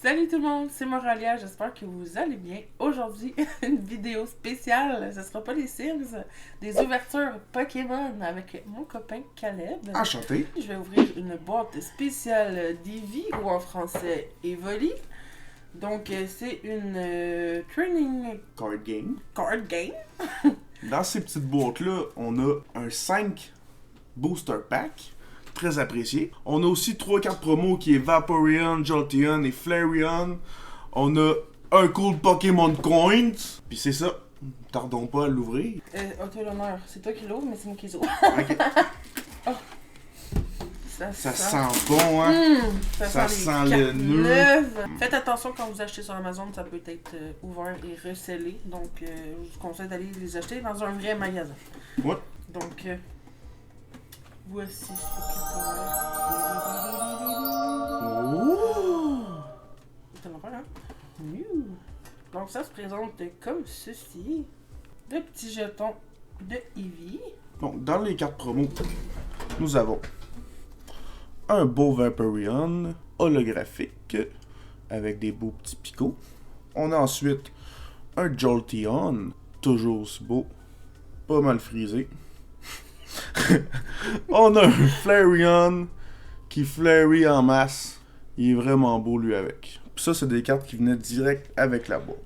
Salut tout le monde, c'est Moralia, j'espère que vous allez bien. Aujourd'hui, une vidéo spéciale, ce sera pas les Sims, des ouvertures Pokémon avec mon copain Caleb. Enchanté. Je vais ouvrir une boîte spéciale d'Eevee, ou en français Evoli. Donc c'est une training Card game. Dans ces petites boîtes-là, on a un 5 booster pack. Très apprécié. On a aussi 3 cartes promo qui est Vaporeon, Jolteon et Flareon. On a un cool Pokémon Coins. Puis c'est ça. Tardons pas à l'ouvrir. Auto l'honneur, c'est toi qui l'ouvre, mais c'est moi qui l'ouvre. Ok. Oh. Ça sent bon, hein? Ça sent le nœud. Faites attention quand vous achetez sur Amazon, ça peut être ouvert et recellé. Donc, je vous conseille d'aller les acheter dans un vrai magasin. Ouais. Donc, voici ce que Oh! c'est l'enfer, hein? Donc, ça se présente comme ceci. Le petit jeton de Eevee. Donc, dans les cartes promo, nous avons un beau Vaporeon holographique avec des beaux petits picots. On a ensuite un Jolteon, toujours aussi beau, pas mal frisé. On a un Flareon qui fleurit en masse. Il est vraiment beau lui avec. Puis ça, c'est des cartes qui venaient direct avec la boîte.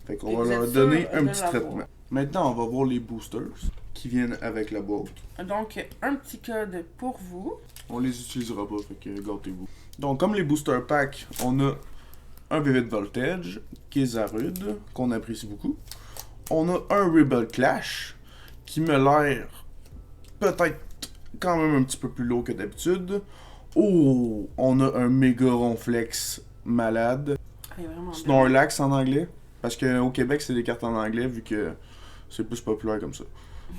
Fait qu'on va leur donner un petit traitement. Maintenant, on va voir les boosters qui viennent avec la boîte. Donc, un petit code pour vous. On les utilisera pas, fait que gâtez-vous. Donc, comme les booster packs, on a un Vivid Voltage, qui est Zarude, qu'on apprécie beaucoup. On a un Rebel Clash, qui me l'air peut-être quand même un petit peu plus lourd que d'habitude. Oh, on a un Méga Ronflex malade. Snorlax en anglais. Parce qu'au Québec, c'est des cartes en anglais, vu que c'est plus populaire comme ça.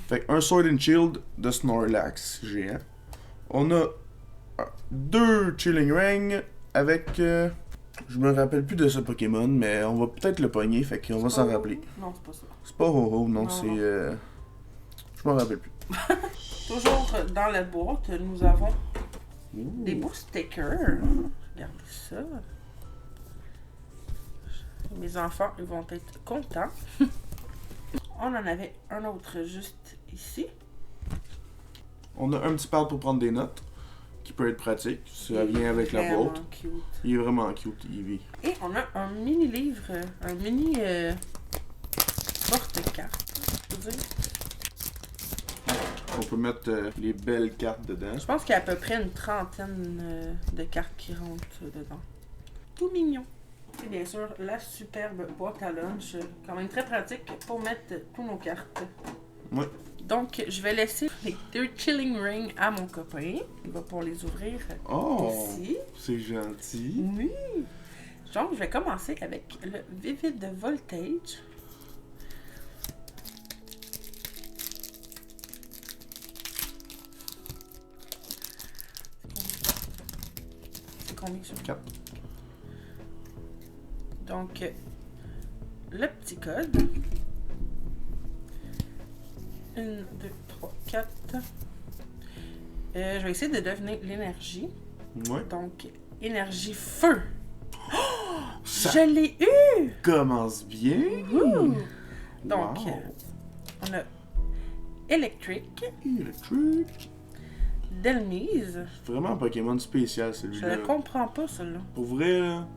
Fait un Sword and Shield de Snorlax géant. On a 2 Chilling Ring avec... je me rappelle plus de ce Pokémon, mais on va peut-être le pogner, fait qu'on va s'en rappeler. Non, c'est pas ça. C'est pas Ho-Ho, non, c'est... je m'en rappelle plus. Toujours dans la boîte, nous avons des beaux stickers. Regardez ça. Mes enfants, ils vont être contents. On en avait un autre juste ici. On a un petit pad pour prendre des notes, qui peut être pratique. Ça vient avec la boîte. Cute. Il est vraiment cute, Eevee. Et on a un mini livre, un mini porte-carte, je veux dire. On peut mettre les belles cartes dedans. Je pense qu'il y a à peu près une trentaine de cartes qui rentrent dedans. Tout mignon. Et bien sûr, la superbe boîte à lunch, quand même très pratique pour mettre tous nos cartes. Ouais. Donc, je vais laisser les 2 Chilling Rings à mon copain. Il va pouvoir les ouvrir ici. C'est gentil. Oui. Donc, je vais commencer avec le Vivid Voltage. C'est combien sur 4. Donc, le petit code. 1, 2, 3, 4. Je vais essayer de deviner l'énergie. Ouais. Donc, énergie feu. Ça Je l'ai eu! commence bien. Ouh. Donc, Wow. on a électrique, Électrique. Delmise. C'est vraiment un Pokémon spécial, Je celui-là. ne comprends pas, celui-là. Pour vrai, là,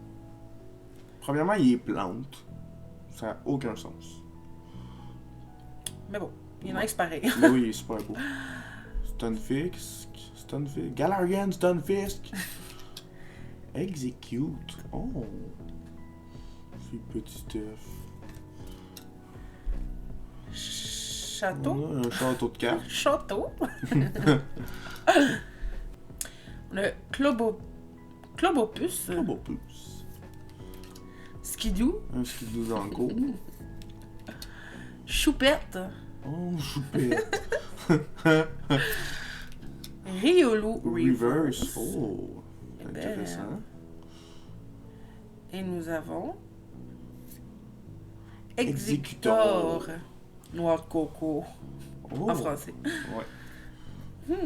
premièrement, il est plante. Ça n'a aucun sens. Mais bon, il est nice pareil. Mais oui, il est super beau. Stunfisk. Galarian Stunfisk. Execute. Oh. C'est petit stuff. Château. On a un château de cartes. Château. Le Clobopus. Clobopus. Skidoo. Un skidoo dans le cours. Choupette. Oh, choupette. Riolu Reverse. Oh. Intéressant. Et nous avons Executor. Executor. Noix de coco. Oh. En français. Ouais.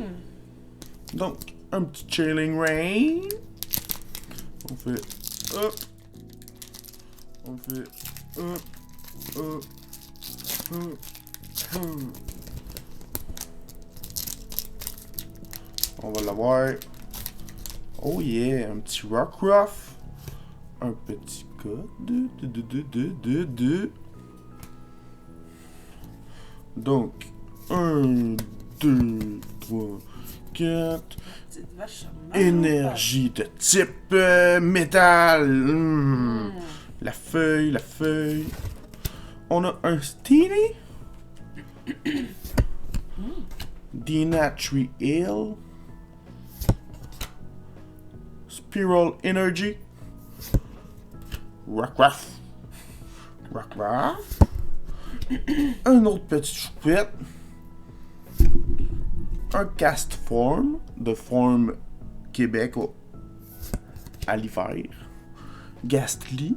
Donc, un petit chilling rain. On fait hop, On fait... On va l'avoir. Oh yeah, un petit Rockruff. Un petit code. Donc, 1, 2, 3, 4. Petite vache charmante. Énergie de type métal. La feuille. On a un Steely. Denatry Ale. Spiral Energy. Rockruff. Un autre petit choupette. Un Cast Form de Forme Québec à l'hiver. Gastly.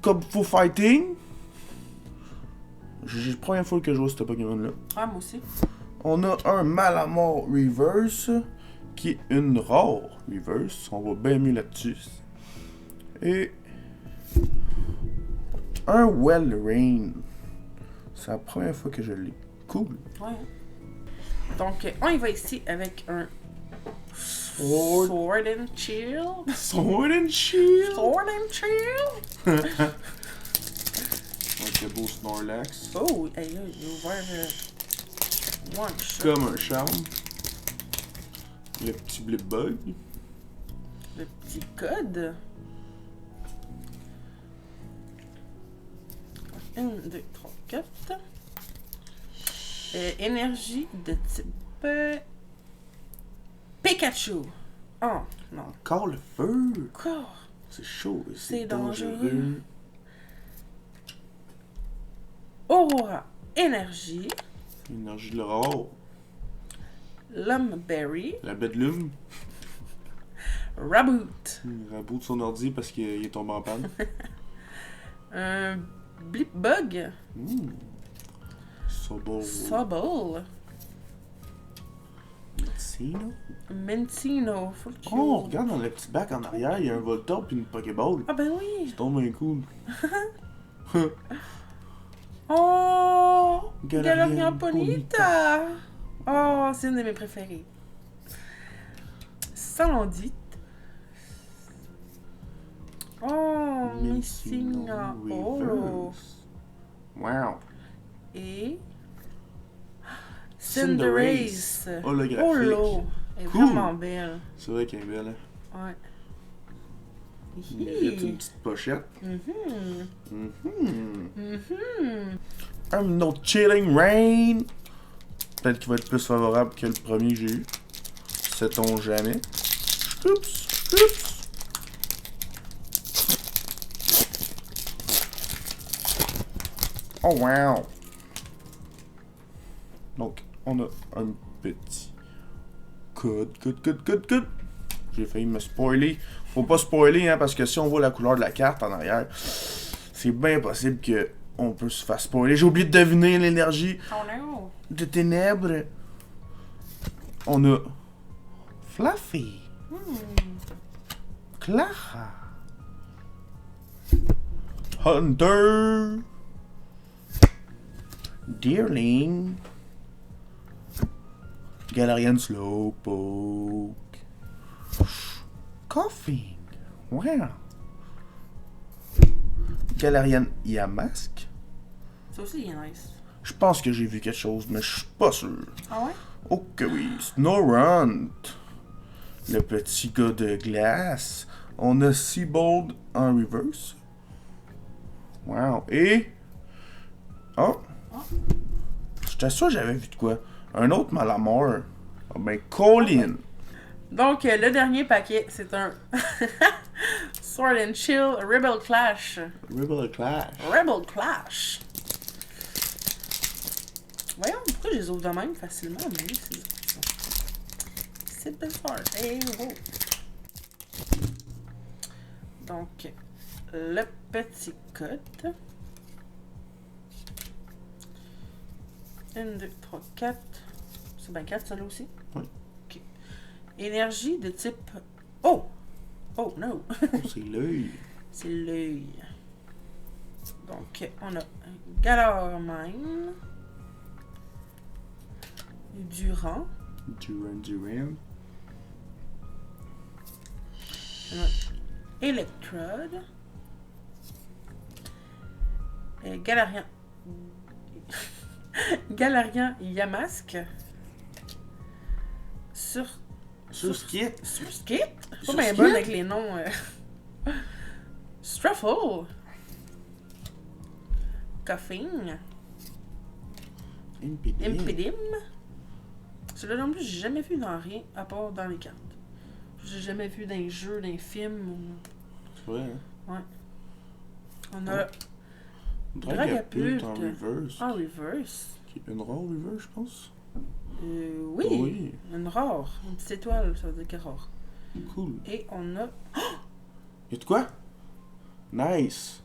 Cubfo Fighting. C'est la première fois que je joue ce Pokémon-là. Ah, moi aussi. On a un Malamar Reverse, qui est une rare Reverse. On va bien mieux là-dessus. Et un Wellrain. C'est la première fois que je l'ai. Cool. Ouais. Donc, on y va ici avec un Sword and Chill. Sword and Shield. Sword and Chill. Avec le beau Snorlax. Oh, hey, là, il a ouvert one shot. Comme un charme. Le petit Blipbug. Le petit code. 1, 2, 3, 4. Énergie de type Pikachu. Oh, non. Encore le feu. Encore. C'est chaud. C'est dangereux. Aurora Énergie. Énergie de l'aurore. Lumberry. La Bedlume. Raboot. Il reboot son ordi parce qu'il est tombé en panne. Un Blipbug. Sobble. Sobble. Metsino. Mentino. Full cute. Oh, regarde dans le petit bac en arrière, il y a un Voltorb puis une Pokéball. Ah ben oui. C'est tombé bien cool. Oh! Galarian Galarian Ponyta! Oh, c'est une de mes préférées. Salondite. Oh, Missina Holo. Wow. Et Cinderace. Holographique. Holo. Elle est Cool. vraiment belle. C'est vrai qu'elle est belle. Hein? Ouais. Il mérite une petite pochette. Un autre Chilling Rain. Peut-être qu'il va être plus favorable que le premier que j'ai eu. Sait-on jamais. Oups. Oh wow. Donc, on a un petit code. J'ai failli me spoiler. Faut pas spoiler, hein, parce que si on voit la couleur de la carte en arrière, c'est bien possible que on peut se faire spoiler. J'ai oublié de deviner l'énergie Oh non! de ténèbres. On a Fluffy. Clara. Hunter. Deerling. Galarian Slowpoke. Coughing. Wow. Galarian Yamask. Ça aussi, il est nice. Je pense que j'ai vu quelque chose, mais je suis pas sûr. Ah ouais? Oh que oui. Snorunt. Le petit gars de glace. On a Seabold en reverse. Wow. Et... Oh. J'étais sûr que j'avais vu de quoi. Un autre Malamar. Ah ben, Colin. Donc, le dernier paquet, c'est un Sword and Chill Rebel Clash. Rebel Clash. Rebel Clash. Voyons, pourquoi je les ouvre de même facilement? Mais oui, c'est bizarre. Hey, oh. Donc, le petit code. 1, 2, 3, 4. C'est bien 4, ça là aussi? Oui. Ok. Énergie de type... Oh! Oh, no! C'est l'œil. C'est l'œil. Donc, on a Galarmine, Durant, Duran. on a Electrode, et Galarian. Galarian Yamask, Surskit. Surskit? Pas Surskit? bien bonne avec les noms. Struffle. Coughing. Impedim. Celui-là non plus, j'ai jamais vu dans rien, à part dans les cartes. J'ai jamais vu dans les jeux, dans les films. Ou... C'est vrai, hein? Ouais. On a Dragapult en reverse. En reverse. Qui est une rare reverse, je pense. Oui. Oui. Une rare. Une petite étoile, ça veut dire qu'elle est rare. Cool. Et on a... Y'a de quoi? Nice.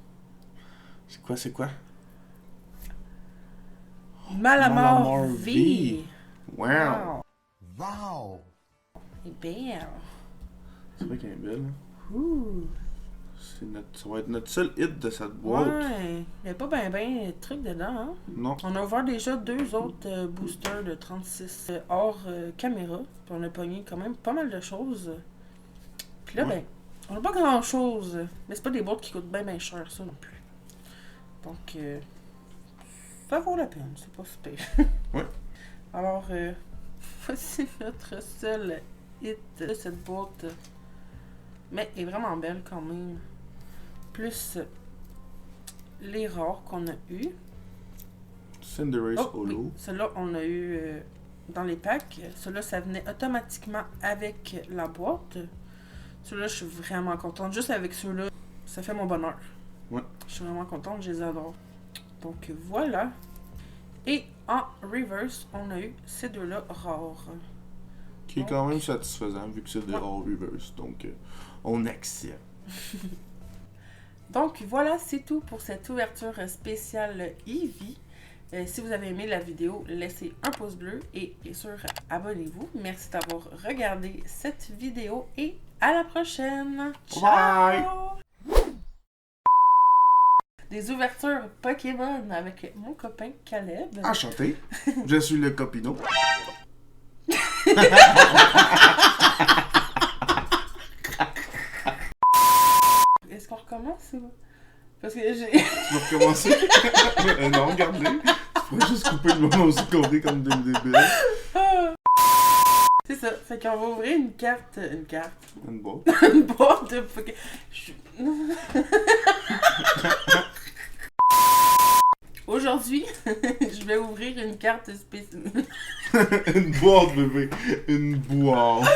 C'est quoi? Malamar V. Wow. Wow! Et belle. C'est vrai qu'elle est belle. Hein? Ouh. Ça va être notre seul hit de cette boîte. Ouais. Il n'y a pas ben de trucs dedans, hein. Non. On a ouvert déjà 2 autres boosters de 36 hors caméra. Puis on a pogné quand même pas mal de choses. Puis là, ben, on n'a pas grand chose. Mais c'est pas des boîtes qui coûtent bien cher, ça non plus. Donc, ça vaut la peine, c'est pas super. Ouais. Alors, voici notre seul hit de cette boîte. Mais elle est vraiment belle quand même. Plus les rares qu'on a eu. Cinderace Holo. Oui. Ceux-là, on a eu dans les packs. Ceux-là, ça venait automatiquement avec la boîte. Ceux-là, je suis vraiment contente. Juste avec ceux-là, ça fait mon bonheur. Ouais. Je suis vraiment contente, je les adore. Donc voilà. Et en reverse, on a eu ces deux-là rares. Qui est quand même satisfaisant vu que c'est des rares reverse. Donc, on accepte. Donc voilà, c'est tout pour cette ouverture spéciale Eevee. Si vous avez aimé la vidéo, laissez un pouce bleu et bien sûr, abonnez-vous. Merci d'avoir regardé cette vidéo et à la prochaine. Ciao! Bye! Des ouvertures Pokémon avec mon copain Caleb. Enchanté. Je suis le Copino. Est-ce qu'on recommence ou... Parce que j'ai... Tu vas recommencer? Non, regardez. Tu pourrais juste couper le moment où c'est compris comme des débiles. C'est ça. Fait qu'on va ouvrir une carte. Une boîte. Une boîte de Pokémon. Aujourd'hui, je vais ouvrir une carte spéciale. Une boîte, bébé. Une boîte.